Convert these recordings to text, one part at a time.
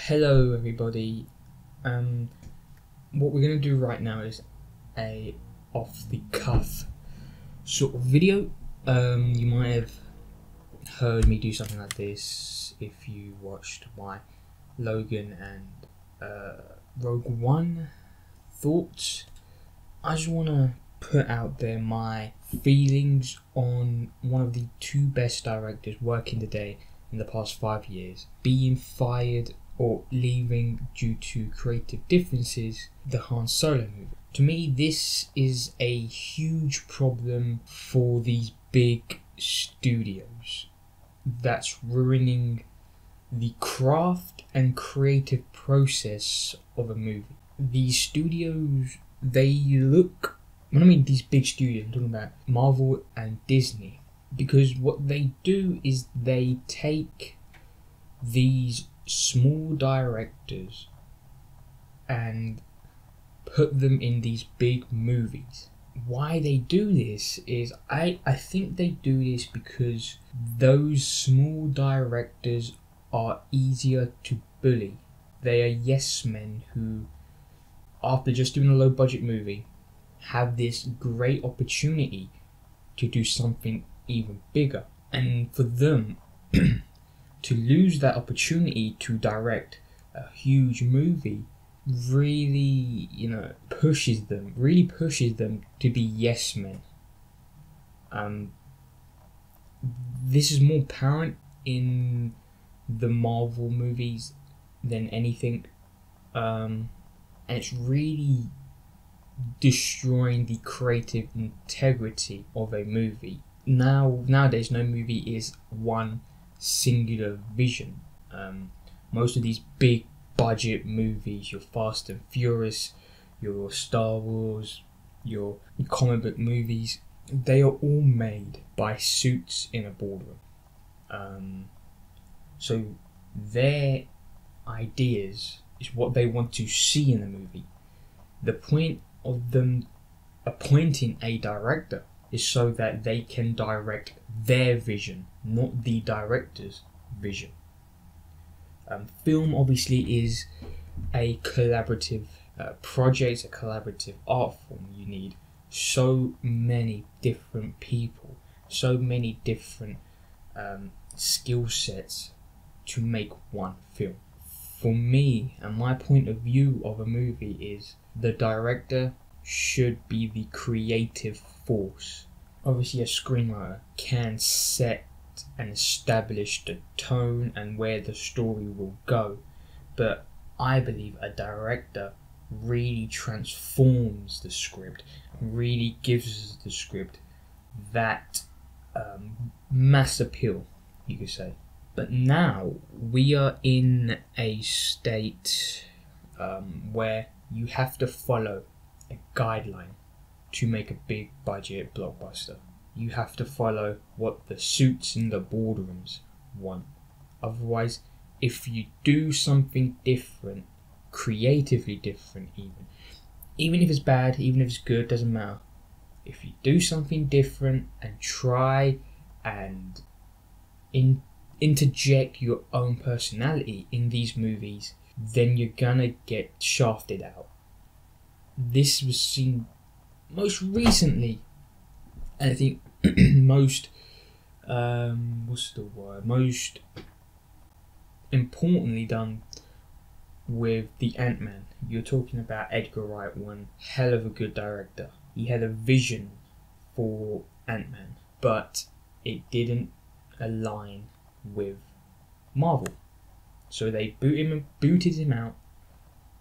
Hello everybody. What we're gonna do right now is a off the cuff sort of video. You might have heard me do something like this if you watched my Logan and Rogue One thoughts. I just wanna put out there my feelings on one of the two best directors working today in the past 5 years, being fired or leaving due to creative differences, the Han Solo movie. To me, this is a huge problem for these big studios that's ruining the craft and creative process of a movie. These studios, they look, when I mean these big studios, I'm talking about Marvel and Disney, because what they do is they take these small directors and put them in these big movies. Why they do this is I think they do this because those small directors are easier to bully. They are yes men who, after just doing a low budget movie, have this great opportunity to do something even bigger, and for them to lose that opportunity to direct a huge movie really, pushes them to be yes men. This is more apparent in the Marvel movies than anything, and it's really destroying the creative integrity of a movie. Nowadays, no movie is one singular vision. Most of these big budget movies, your Fast and Furious, your Star Wars, your comic book movies, they are all made by suits in a boardroom. So their ideas is what they want to see in the movie. The point of them appointing a director is so that they can direct their vision, not the director's vision. Film obviously is a collaborative project, a collaborative art form. You need so many different people, so many different skill sets to make one film. For me, and my point of view of a movie is the director should be the creative force. Obviously, a screenwriter can set and establish the tone and where the story will go, but I believe a director really transforms the script, really gives the script that mass appeal, you could say. But now we are in a state where you have to follow a guideline to make a big budget blockbuster. You have to follow what the suits in the boardrooms want. Otherwise, if you do something different, creatively different even if it's bad, even if it's good, doesn't matter. If you do something different and try and interject your own personality in these movies, then you're gonna get shafted out. This was seen most recently, and I think most importantly done with the Ant-Man. You're talking about Edgar Wright, one hell of a good director. He had a vision for Ant-Man, but it didn't align with Marvel. So they booted him out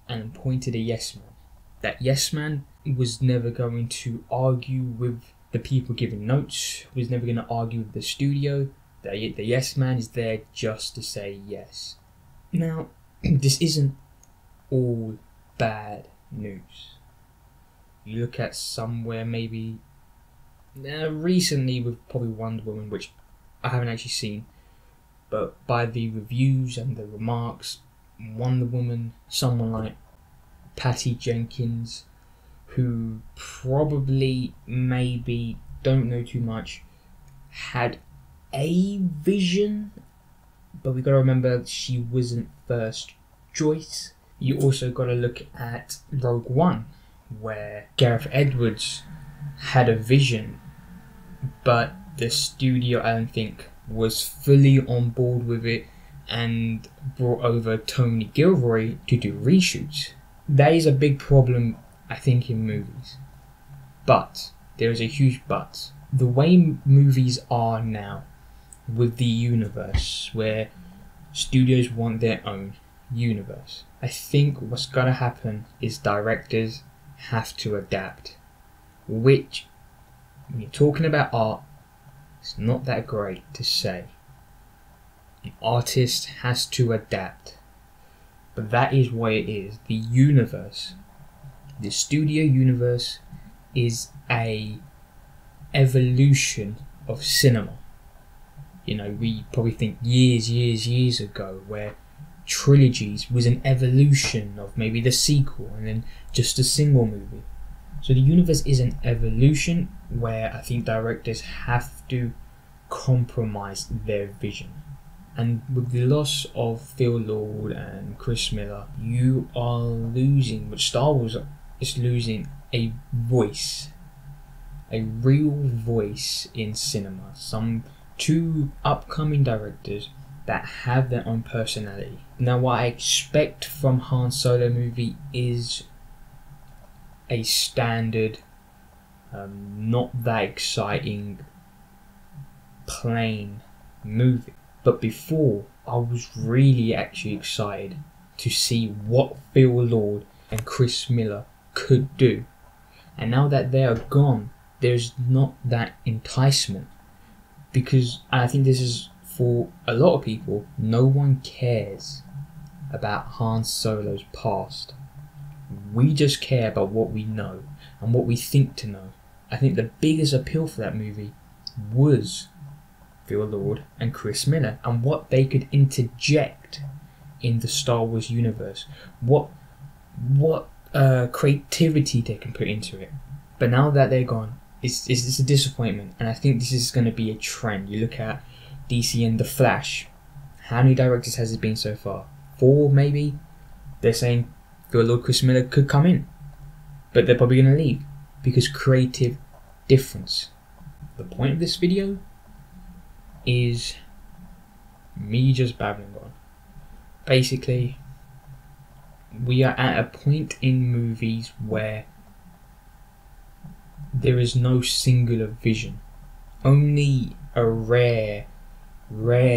and appointed a yes man. That yes man was never going to argue with the people giving notes, was never going to argue with the studio. The yes man is there just to say yes. Now, this isn't all bad news. You look at somewhere maybe recently with probably Wonder Woman, which I haven't actually seen, but by the reviews and the remarks, Wonder Woman, someone like Patty Jenkins, who probably maybe don't know too much, had a vision, but we got to remember she wasn't first choice. You also got to look at Rogue One, where Gareth Edwards had a vision, but the studio, I don't think, was fully on board with it and brought over Tony Gilroy to do reshoots. That is a big problem, I think, in movies. But, there is a huge but. The way movies are now, with the universe, where studios want their own universe, I think what's gonna happen is directors have to adapt. Which, when you're talking about art, it's not that great to say. An artist has to adapt. But that is what it is. The universe, the studio universe, is a evolution of cinema. You know, we probably think years ago where trilogies was an evolution of maybe the sequel and then just a single movie. So the universe is an evolution where I think directors have to compromise their vision. And with the loss of Phil Lord and Chris Miller, you are losing, but Star Wars is losing a voice, a real voice in cinema. Some two upcoming directors that have their own personality. Now, what I expect from Han Solo movie is a standard, not that exciting, plain movie. But before, I was really actually excited to see what Phil Lord and Chris Miller could do. And now that they are gone, there's not that enticement. Because I think this is, for a lot of people, no one cares about Han Solo's past. We just care about what we know and what we think to know. I think the biggest appeal for that movie was Phil Lord and Chris Miller and what they could interject in the Star Wars universe. What creativity they can put into it. But now that they're gone, it's a disappointment, and I think this is going to be a trend. You look at DC and The Flash. How many directors has it been so far? 4 maybe? They're saying Phil Lord, Chris Miller could come in, but they're probably going to leave because creative difference. The point of this video is me just babbling on. Basically, we are at a point in movies where there is no singular vision. Only a rare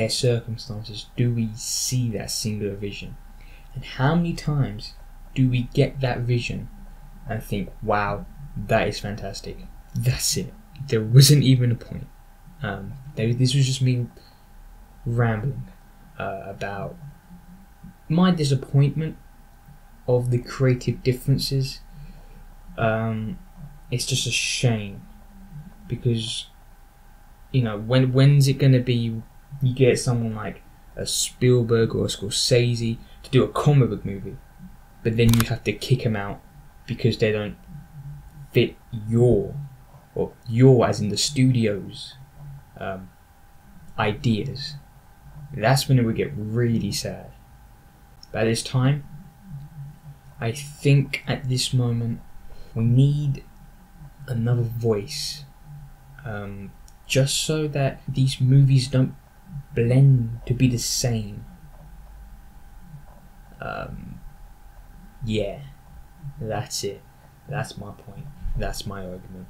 circumstances do we see that singular vision. And how many times do we get that vision and think, wow, that is fantastic. That's it. There wasn't even a point. This was just me rambling about my disappointment of the creative differences. It's just a shame because, you know, when's it going to be you get someone like a Spielberg or a Scorsese to do a comic book movie, but then you have to kick them out because they don't fit your as in the studio's ideas. That's when it would get really sad. But at this time, I think at this moment we need another voice, just so that these movies don't blend to be the same. Yeah, that's it. That's my point. That's my argument.